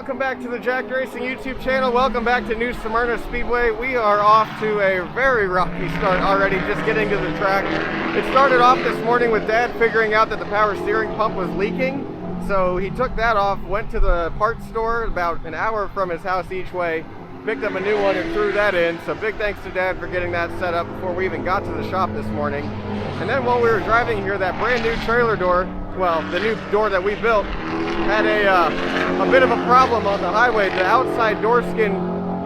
welcome back to the Jack Racing YouTube channel. Welcome back to New Smyrna Speedway. We are off to a very rocky start already, just getting to the track. It started off this morning with Dad figuring out that the power steering pump was leaking. So he took that off, went to the parts store about an hour from his house each way, picked up a new one and threw that in. So big thanks to Dad for getting that set up before we even got to the shop this morning. And then while we were driving here, that brand new trailer door, well, the new door that we built, had a bit of a problem on the highway. The outside door skin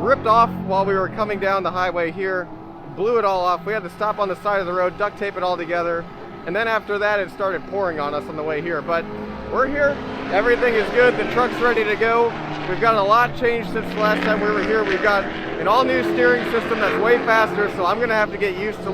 ripped off while we were coming down the highway here, blew it all off. We had to stop on the side of the road, duct tape it all together, and then after that it started pouring on us on the way here. But we're here, everything is good, the truck's ready to go. We've got a lot changed since the last time we were here. We've got an all new steering system that's way faster, so I'm gonna have to get used to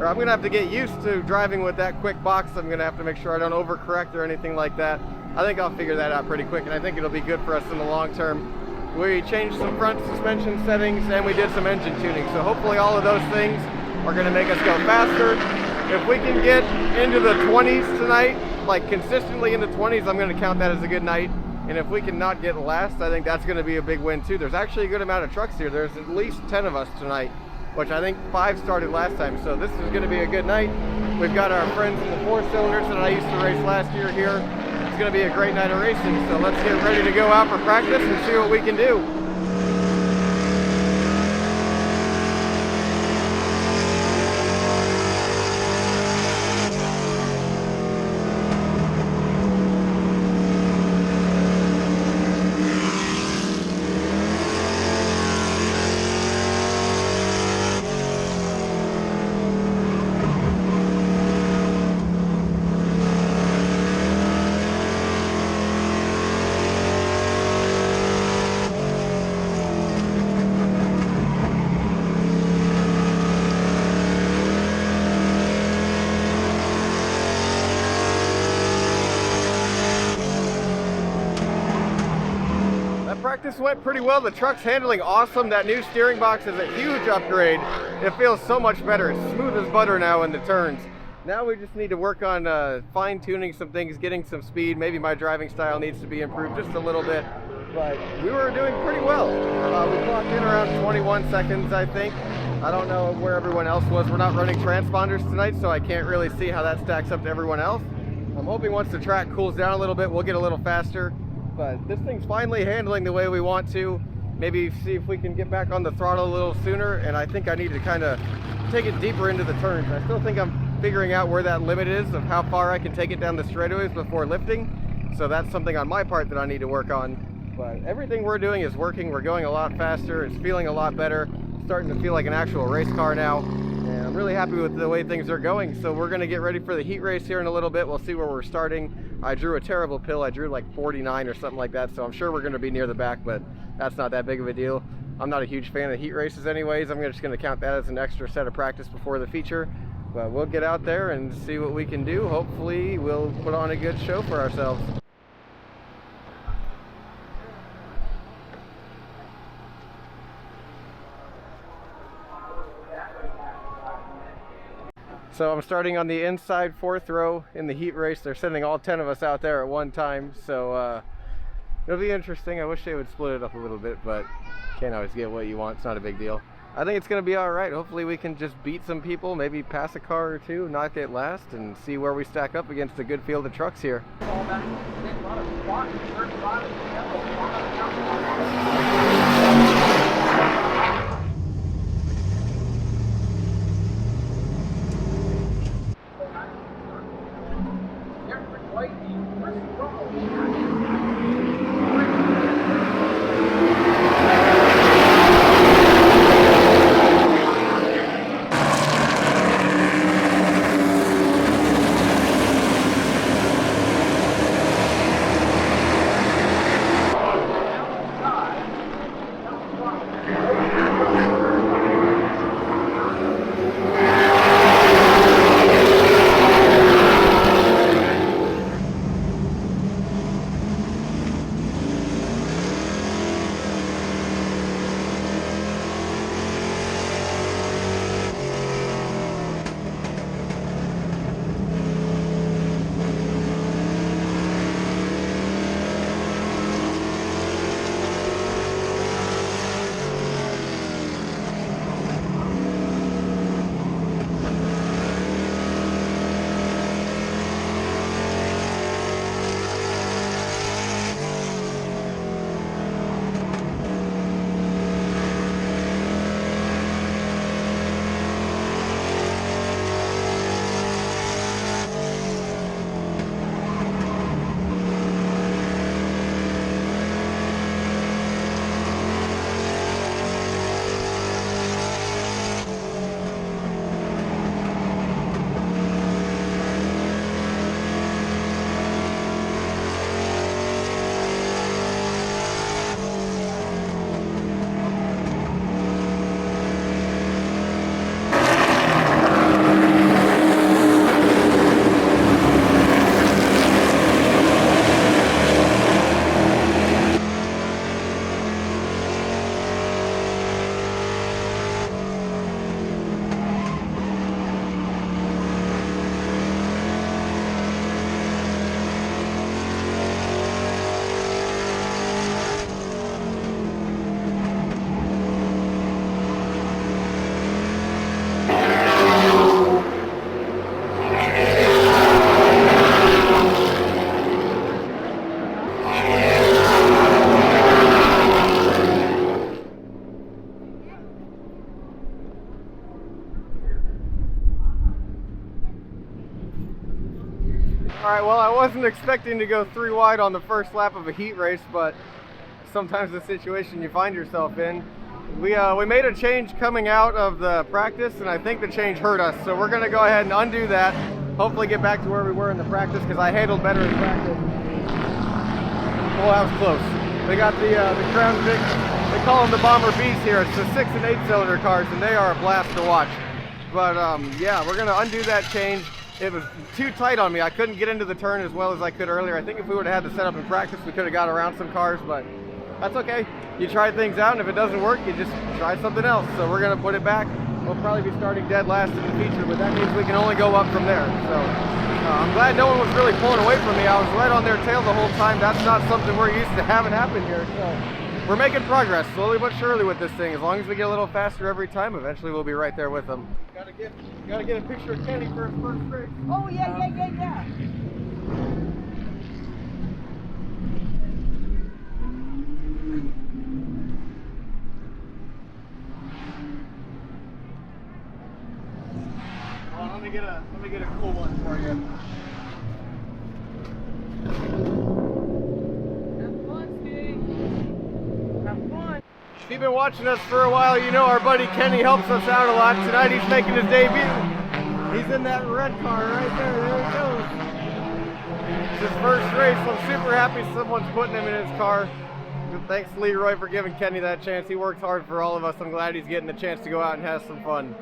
I'm gonna have to get used to driving with that quick box. I'm gonna have to make sure I don't overcorrect or anything like that. I think I'll figure that out pretty quick, and I think it'll be good for us in the long term. We changed some front suspension settings and we did some engine tuning, so hopefully all of those things are gonna make us go faster. If we can get into the 20s tonight, like consistently in the 20s, I'm gonna count that as a good night. And if we can not get last, I think that's gonna be a big win too. There's actually a good amount of trucks here. There's at least 10 of us tonight, which I think 5 started last time, so this is going to be a good night. We've got our friends in the 4-cylinders that I used to race last year here. It's going to be a great night of racing, so let's get ready to go out for practice and see what we can do. Practice went pretty well. The truck's handling awesome. That new steering box is a huge upgrade. It feels so much better. It's smooth as butter now in the turns. Now we just need to work on fine-tuning some things, getting some speed. Maybe my driving style needs to be improved just a little bit, but we were doing pretty well. We clocked in around 21 seconds, I think. I don't know where everyone else was. We're not running transponders tonight, so I can't really see how that stacks up to everyone else. I'm hoping once the track cools down a little bit, we'll get a little faster. But this thing's finally handling the way we want to. Maybe see if we can get back on the throttle a little sooner, and I think I need to kind of take it deeper into the turns. I still think I'm figuring out where that limit is of how far I can take it down the straightaways before lifting. So that's something on my part that I need to work on. But everything we're doing is working. We're going a lot faster. It's feeling a lot better. It's starting to feel like an actual race car now. And I'm really happy with the way things are going. So we're going to get ready for the heat race here in a little bit. We'll see where we're starting. I drew a terrible pill. I drew like 49 or something like that, so I'm sure we're going to be near the back, but that's not that big of a deal. I'm not a huge fan of heat races anyways. I'm just going to count that as an extra set of practice before the feature. But we'll get out there and see what we can do. Hopefully we'll put on a good show for ourselves. So I'm starting on the inside 4th row in the heat race. They're sending all 10 of us out there at one time, so it'll be interesting. I wish they would split it up a little bit, but can't always get what you want. It's not a big deal. I think it's going to be all right. Hopefully we can just beat some people, maybe pass a car or two, not get last, and see where we stack up against a good field of trucks here. Alright, well, I wasn't expecting to go 3 wide on the first lap of a heat race, but sometimes the situation you find yourself in. We made a change coming out of the practice, and I think the change hurt us, so we're going to go ahead and undo that. Hopefully get back to where we were in the practice, because I handled better in practice. Oh, that was close. They got the Crown Vic, they call them the Bomber Bees here. It's the 6 and 8 cylinder cars, and they are a blast to watch. But yeah, we're going to undo that change. It was too tight on me. I couldn't get into the turn as well as I could earlier. I think if we would have had the setup in practice, we could have got around some cars, but that's okay. You try things out, and if it doesn't work, you just try something else. So we're going to put it back. We'll probably be starting dead last in the feature, but that means we can only go up from there. So I'm glad no one was really pulling away from me. I was right on their tail the whole time. That's not something we're used to having happen here. So we're making progress, slowly but surely, with this thing. As long as we get a little faster every time, eventually we'll be right there with them. Gotta get a picture of Kenny for his first race. Oh, yeah. Well, let me get a cool one for you. Have fun, Steve. Have fun. If you've been watching us for a while, you know our buddy Kenny helps us out a lot. Tonight he's making his debut. He's in that red car right there. There he goes. It's his first race. I'm super happy someone's putting him in his car. Thanks, Leroy, for giving Kenny that chance. He worked hard for all of us. I'm glad he's getting the chance to go out and have some fun.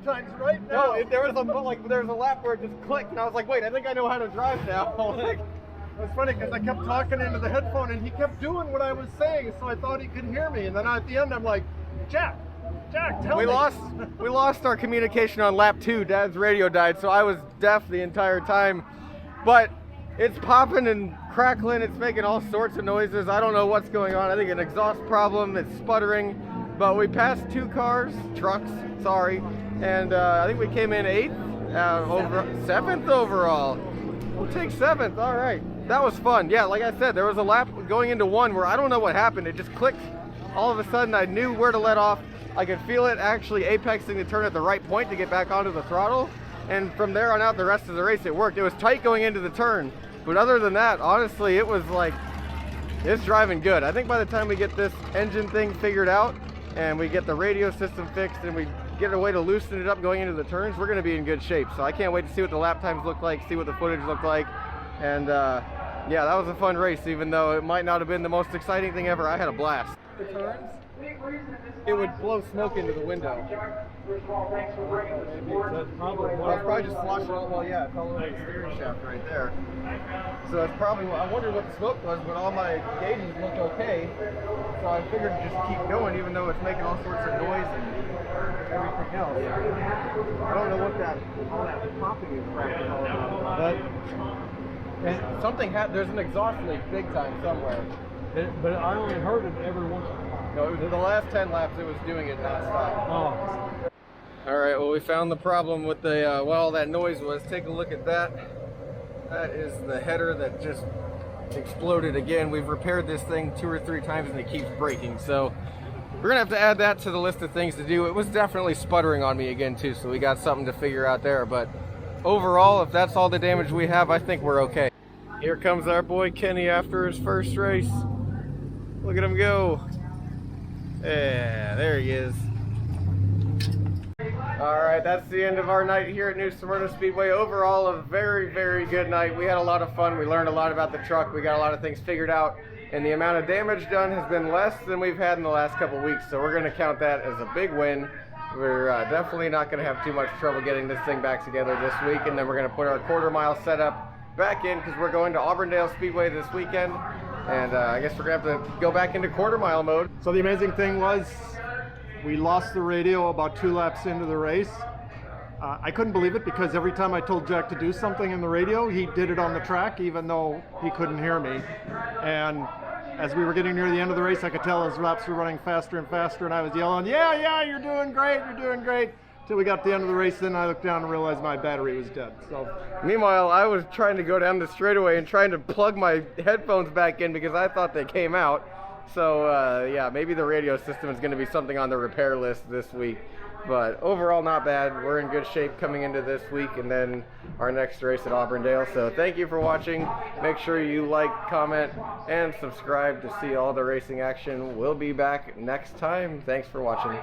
lap times right now. No, there was a lap where it just clicked, and I was like, wait, I think I know how to drive now. Like, It was funny because I kept talking into the headphone and he kept doing what I was saying, so I thought he could hear me. And then at the end, I'm like, Jack, tell me. we lost our communication on lap 2. Dad's radio died, so I was deaf the entire time. But it's popping and crackling. It's making all sorts of noises. I don't know what's going on. I think an exhaust problem. It's sputtering. But we passed 2 trucks, sorry. And I think we came in 8th, 7th overall. We'll take 7th, all right. That was fun. Yeah, like I said, there was a lap going into 1 where I don't know what happened. It just clicked. All of a sudden, I knew where to let off. I could feel it actually apexing the turn at the right point to get back onto the throttle. And from there on out, the rest of the race, it worked. It was tight going into the turn. But other than that, honestly, it was like, it's driving good. I think by the time we get this engine thing figured out and we get the radio system fixed and we get a way to loosen it up going into the turns, we're going to be in good shape. So I can't wait to see what the lap times look like, see what the footage looked like. And yeah, that was a fun race, even though it might not have been the most exciting thing ever. I had a blast. The turns, it would blow smoke into the window. That's probably I was probably just sloshing all, well, yeah, it's all over the steering shaft right there. So that's probably what, I wondered what the smoke was, but all my gauges looked okay. So I figured to just keep going, even though it's making all sorts of noise and everything else. I don't know what all that popping is crap is all about. But something there's an exhaust leak big time somewhere. but I only heard it every once in a while. No, it was the last 10 laps it was doing it nonstop. Oh. All right, well, we found the problem with the, what all that noise was. Take a look at that. That is the header that just exploded again. We've repaired this thing 2 or 3 times and it keeps breaking. So we're gonna have to add that to the list of things to do. It was definitely sputtering on me again too, so we got something to figure out there. But overall, if that's all the damage we have, I think we're okay. Here comes our boy Kenny after his first race. Look at him go. Yeah, there he is. All right, that's the end of our night here at New Smyrna Speedway. Overall, a very, very good night. We had a lot of fun. We learned a lot about the truck. We got a lot of things figured out. And the amount of damage done has been less than we've had in the last couple weeks. So we're going to count that as a big win. We're definitely not going to have too much trouble getting this thing back together this week. And then we're going to put our quarter-mile setup back in because we're going to Auburndale Speedway this weekend. And I guess we're going to have to go back into quarter-mile mode. So the amazing thing was, we lost the radio about 2 laps into the race. I couldn't believe it because every time I told Jack to do something in the radio, he did it on the track, even though he couldn't hear me. And as we were getting near the end of the race, I could tell his laps were running faster and faster, and I was yelling, yeah, you're doing great, Till we got to the end of the race, then I looked down and realized my battery was dead. So, meanwhile, I was trying to go down the straightaway and trying to plug my headphones back in because I thought they came out. So yeah, maybe the radio system is going to be something on the repair list this week. But overall, not bad. We're in good shape coming into this week and then our next race at Auburndale. So thank you for watching. Make sure you like, comment, and subscribe to see all the racing action. We'll be back next time. Thanks for watching.